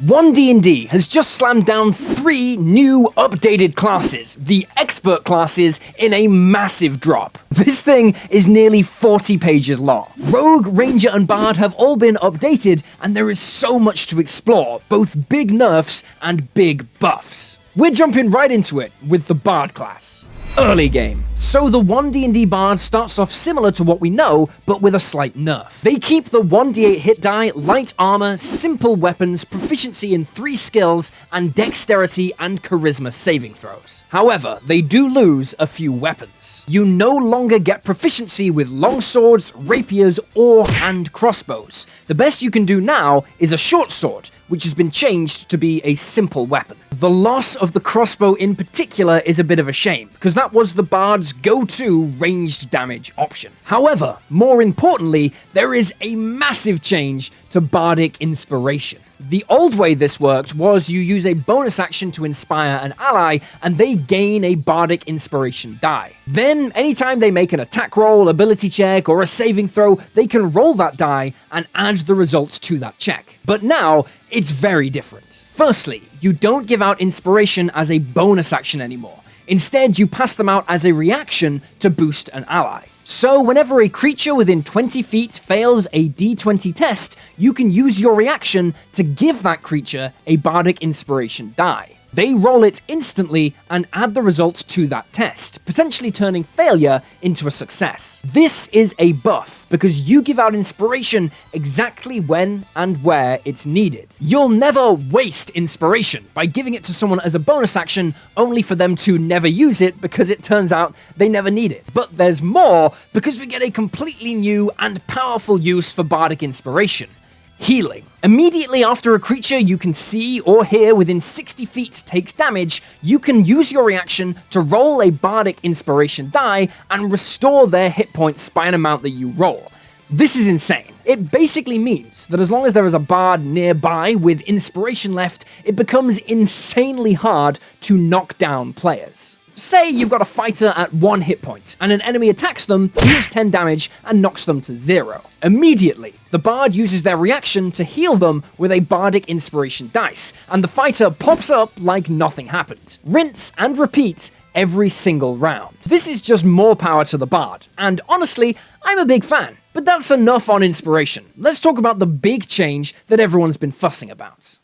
1D&D has just slammed down 3 new updated classes, the expert classes, in a massive drop. This thing is nearly 40 pages long. Rogue, Ranger, and Bard have all been updated, and there is so much to explore, both big nerfs and big buffs. We're jumping right into it with the Bard class. Early game. So the 1D&D Bard starts off similar to what we know, but with a slight nerf. They keep the 1d8 hit die, light armor, simple weapons, proficiency in 3 skills, and dexterity and charisma saving throws. However, they do lose a few weapons. You no longer get proficiency with longswords, rapiers, or hand crossbows. The best you can do now is a short sword, which has been changed to be a simple weapon. The loss of the crossbow in particular is a bit of a shame, because that was the Bard's go-to ranged damage option. However, more importantly, there is a massive change to Bardic Inspiration. The old way this worked was you use a bonus action to inspire an ally, and they gain a Bardic Inspiration die. Then, anytime they make an attack roll, ability check, or a saving throw, they can roll that die and add the results to that check. But now, it's very different. Firstly, you don't give out inspiration as a bonus action anymore. Instead, you pass them out as a reaction to boost an ally. So whenever a creature within 20 feet fails a d20 test, you can use your reaction to give that creature a Bardic Inspiration die. They roll it instantly and add the results to that test, potentially turning failure into a success. This is a buff because you give out inspiration exactly when and where it's needed. You'll never waste inspiration by giving it to someone as a bonus action only for them to never use it because it turns out they never need it. But there's more because we get a completely new and powerful use for Bardic Inspiration. Healing. Immediately after a creature you can see or hear within 60 feet takes damage, you can use your reaction to roll a Bardic Inspiration die and restore their hit points by an amount that you roll. This is insane. It basically means that as long as there is a bard nearby with inspiration left, it becomes insanely hard to knock down players. Say you've got a fighter at 1 hit point, and an enemy attacks them, deals 10 damage, and knocks them to 0. Immediately, the bard uses their reaction to heal them with a Bardic Inspiration dice, and the fighter pops up like nothing happened. Rinse and repeat every single round. This is just more power to the bard, and honestly, I'm a big fan. But that's enough on inspiration. Let's talk about the big change that everyone's been fussing about.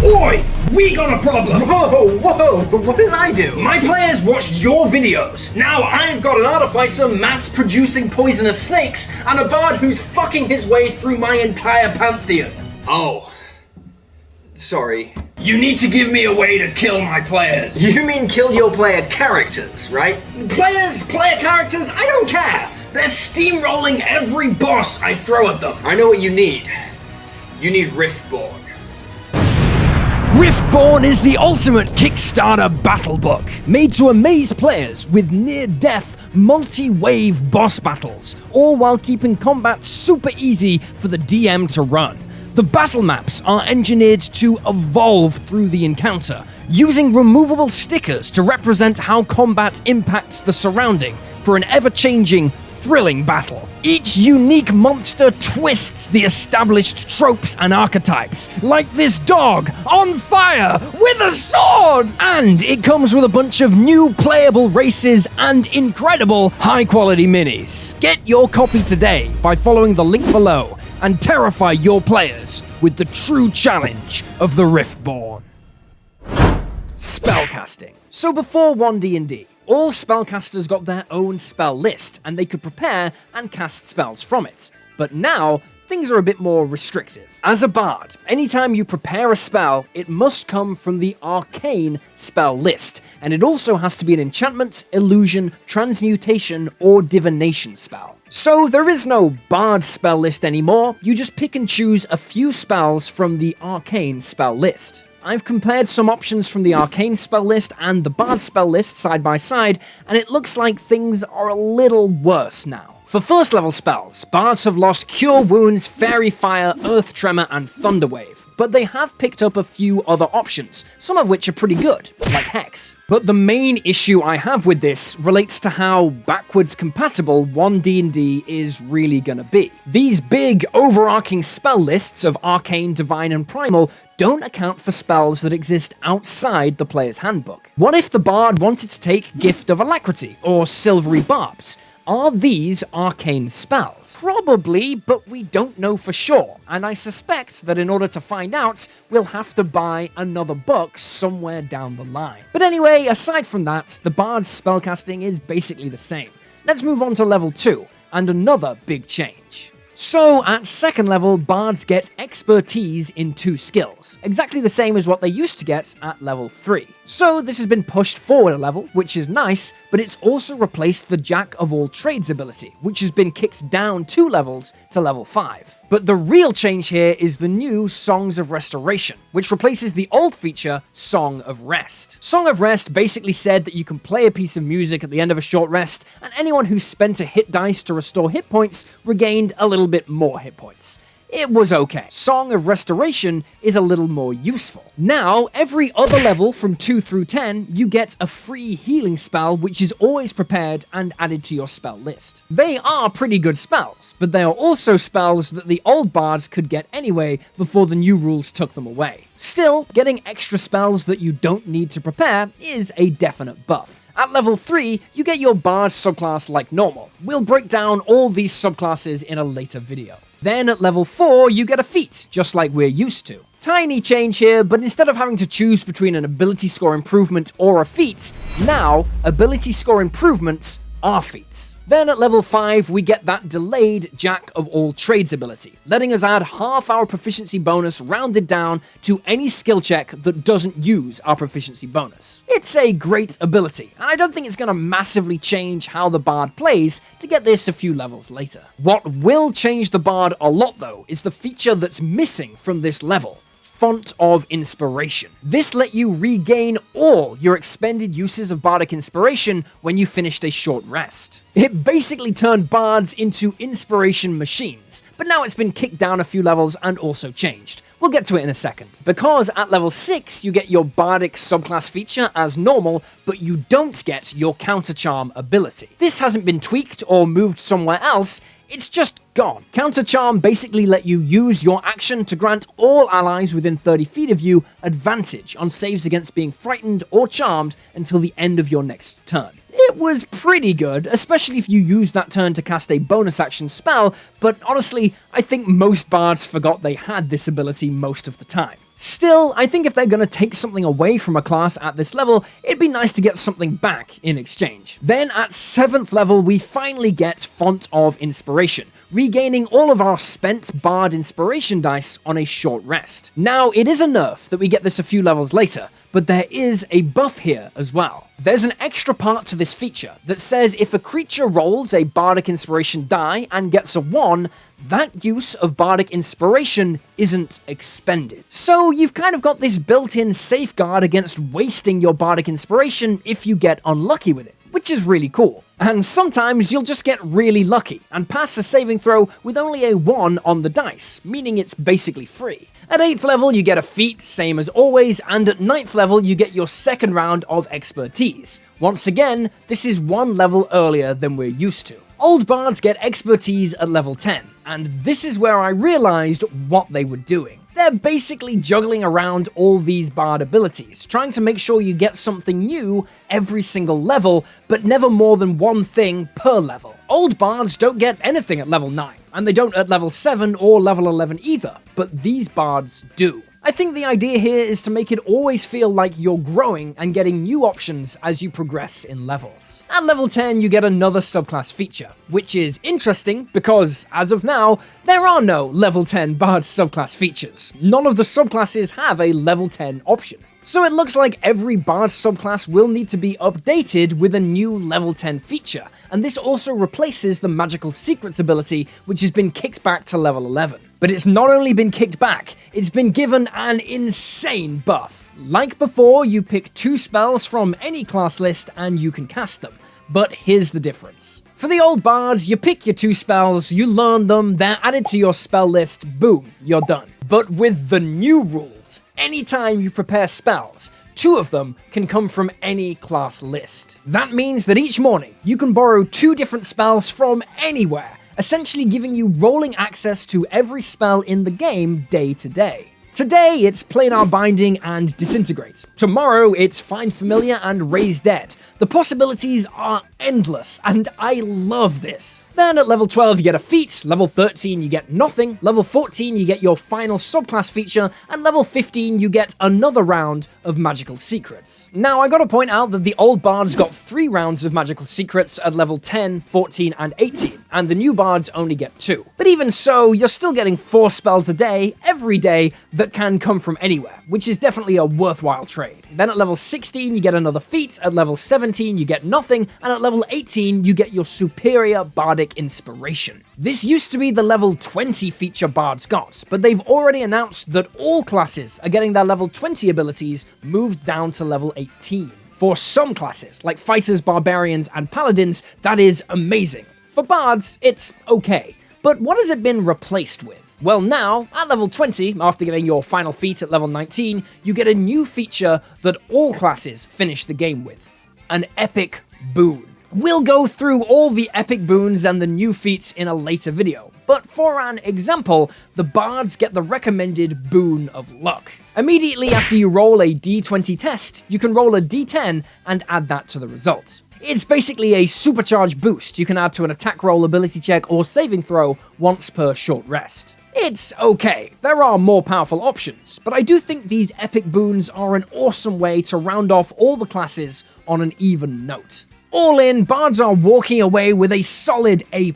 Oi! We got a problem! Whoa! What did I do? My players watched your videos. Now I've got an artificer mass-producing poisonous snakes and a bard who's fucking his way through my entire pantheon. Oh. Sorry. You need to give me a way to kill my players. You mean kill your player characters, right? Player characters, I don't care! They're steamrolling every boss I throw at them. I know what you need. You need Riftborn. Riftborn is the ultimate Kickstarter battle book, made to amaze players with near-death, multi-wave boss battles, all while keeping combat super easy for the DM to run. The battle maps are engineered to evolve through the encounter, using removable stickers to represent how combat impacts the surrounding for an ever-changing, thrilling battle. Each unique monster twists the established tropes and archetypes, like this dog on fire with a sword! And it comes with a bunch of new playable races and incredible high-quality minis. Get your copy today by following the link below and terrify your players with the true challenge of the Riftborn. Spellcasting. So before 1D&D, all spellcasters got their own spell list, and they could prepare and cast spells from it. But now, things are a bit more restrictive. As a bard, anytime you prepare a spell, it must come from the arcane spell list, and it also has to be an enchantment, illusion, transmutation, or divination spell. So there is no bard spell list anymore, you just pick and choose a few spells from the arcane spell list. I've compared some options from the arcane spell list and the bard spell list side by side, and it looks like things are a little worse now. For first level spells, bards have lost Cure Wounds, Fairy Fire, Earth Tremor, and Thunder Wave, but they have picked up a few other options, some of which are pretty good, like Hex. But the main issue I have with this relates to how backwards compatible 1D&D is really gonna be. These big, overarching spell lists of Arcane, Divine, and Primal don't account for spells that exist outside the player's handbook. What if the bard wanted to take Gift of Alacrity, or Silvery Barbs? Are these arcane spells? Probably, but we don't know for sure, and I suspect that in order to find out, we'll have to buy another book somewhere down the line. But anyway, aside from that, the bard's spellcasting is basically the same. Let's move on to level 2, and another big change. So, at second level, bards get expertise in 2 skills, exactly the same as what they used to get at level 3. So this has been pushed forward a level, which is nice, but it's also replaced the Jack of all trades ability, which has been kicked down 2 levels to level 5. But the real change here is the new Songs of Restoration, which replaces the old feature, Song of Rest. Song of Rest basically said that you can play a piece of music at the end of a short rest, and anyone who spent a hit dice to restore hit points regained a little bit more hit points. It was okay. Song of Restoration is a little more useful. Now, every other level from 2 through 10, you get a free healing spell which is always prepared and added to your spell list. They are pretty good spells, but they are also spells that the old bards could get anyway before the new rules took them away. Still, getting extra spells that you don't need to prepare is a definite buff. At level 3, you get your bard subclass like normal. We'll break down all these subclasses in a later video. Then at level 4, you get a feat, just like we're used to. Tiny change here, but instead of having to choose between an ability score improvement or a feat, now ability score improvements are feats. Then at level 5, we get that delayed Jack of all trades ability, letting us add half our proficiency bonus rounded down to any skill check that doesn't use our proficiency bonus. It's a great ability, and I don't think it's going to massively change how the bard plays to get this a few levels later. What will change the bard a lot though is the feature that's missing from this level. Font of Inspiration. This let you regain all your expended uses of Bardic Inspiration when you finished a short rest. It basically turned bards into inspiration machines, but now it's been kicked down a few levels and also changed. We'll get to it in a second. Because at level 6, you get your Bardic subclass feature as normal, but you don't get your Counter Charm ability. This hasn't been tweaked or moved somewhere else, it's just gone. Counter Charm basically let you use your action to grant all allies within 30 feet of you advantage on saves against being frightened or charmed until the end of your next turn. It was pretty good, especially if you used that turn to cast a bonus action spell, but honestly, I think most bards forgot they had this ability most of the time. Still, I think if they're going to take something away from a class at this level, it'd be nice to get something back in exchange. Then at 7th level, we finally get Font of Inspiration, regaining all of our spent Bard Inspiration dice on a short rest. Now, it is a nerf that we get this a few levels later, but there is a buff here as well. There's an extra part to this feature that says if a creature rolls a Bardic Inspiration die and gets a 1, that use of Bardic Inspiration isn't expended. So you've kind of got this built-in safeguard against wasting your Bardic Inspiration if you get unlucky with it, which is really cool. And sometimes you'll just get really lucky and pass a saving throw with only a 1 on the dice, meaning it's basically free. At 8th level, you get a feat, same as always, and at 9th level, you get your second round of expertise. Once again, this is 1 level earlier than we're used to. Old bards get expertise at level 10, and this is where I realized what they were doing. They're basically juggling around all these bard abilities, trying to make sure you get something new every single level, but never more than one thing per level. Old bards don't get anything at level 9, and they don't at level 7 or level 11 either, but these bards do. I think the idea here is to make it always feel like you're growing and getting new options as you progress in levels. At level 10, you get another subclass feature, which is interesting because, as of now, there are no level 10 Bard subclass features. None of the subclasses have a level 10 option. So it looks like every Bard subclass will need to be updated with a new level 10 feature, and this also replaces the Magical Secrets ability, which has been kicked back to level 11. But it's not only been kicked back, it's been given an insane buff. Like before, you pick 2 spells from any class list and you can cast them. But here's the difference. For the old bards, you pick your 2 spells, you learn them, they're added to your spell list, boom, you're done. But with the new rules, anytime you prepare spells, 2 of them can come from any class list. That means that each morning, you can borrow 2 different spells from anywhere, essentially giving you rolling access to every spell in the game day to day. Today, it's Planar Binding and Disintegrate. Tomorrow, it's Find Familiar and Raise Dead. The possibilities are endless, and I love this. Then at level 12 you get a feat, level 13 you get nothing, level 14 you get your final subclass feature, and level 15 you get another round of magical secrets. Now I gotta point out that the old bards got 3 rounds of magical secrets at level 10, 14, and 18, and the new bards only get 2. But even so, you're still getting 4 spells a day, every day, that can come from anywhere, which is definitely a worthwhile trade. Then at level 16 you get another feat, at level 17 you get nothing, and at level 18 you get your superior Bardic Inspiration. This used to be the level 20 feature bards got, but they've already announced that all classes are getting their level 20 abilities moved down to level 18. For some classes, like fighters, barbarians, and paladins, that is amazing. For bards, it's okay. But what has it been replaced with? Well now, at level 20, after getting your final feat at level 19, you get a new feature that all classes finish the game with. An epic boon. We'll go through all the epic boons and the new feats in a later video, but for an example, the bards get the recommended boon of luck. Immediately after you roll a d20 test, you can roll a d10 and add that to the result. It's basically a supercharged boost you can add to an attack roll, ability check, or saving throw once per short rest. It's okay, there are more powerful options, but I do think these epic boons are an awesome way to round off all the classes on an even note. All in, bards are walking away with a solid A+.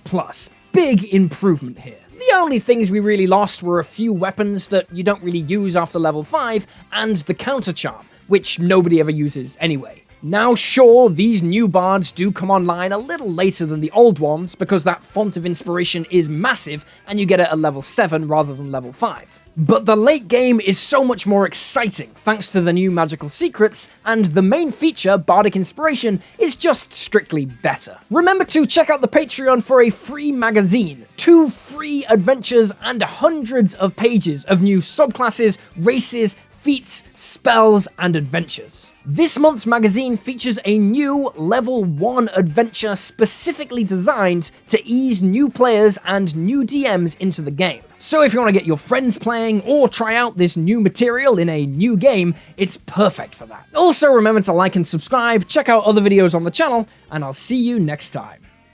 Big improvement here. The only things we really lost were a few weapons that you don't really use after level 5, and the counter charm, which nobody ever uses anyway. Now sure, these new bards do come online a little later than the old ones because that font of inspiration is massive and you get it at level 7 rather than level 5. But the late game is so much more exciting thanks to the new magical secrets, and the main feature, Bardic Inspiration, is just strictly better. Remember to check out the Patreon for a free magazine, 2 free adventures, and hundreds of pages of new subclasses, races, feats, spells, and adventures. This month's magazine features a new level 1 adventure specifically designed to ease new players and new DMs into the game. So if you want to get your friends playing or try out this new material in a new game, it's perfect for that. Also remember to like and subscribe, check out other videos on the channel, and I'll see you next time.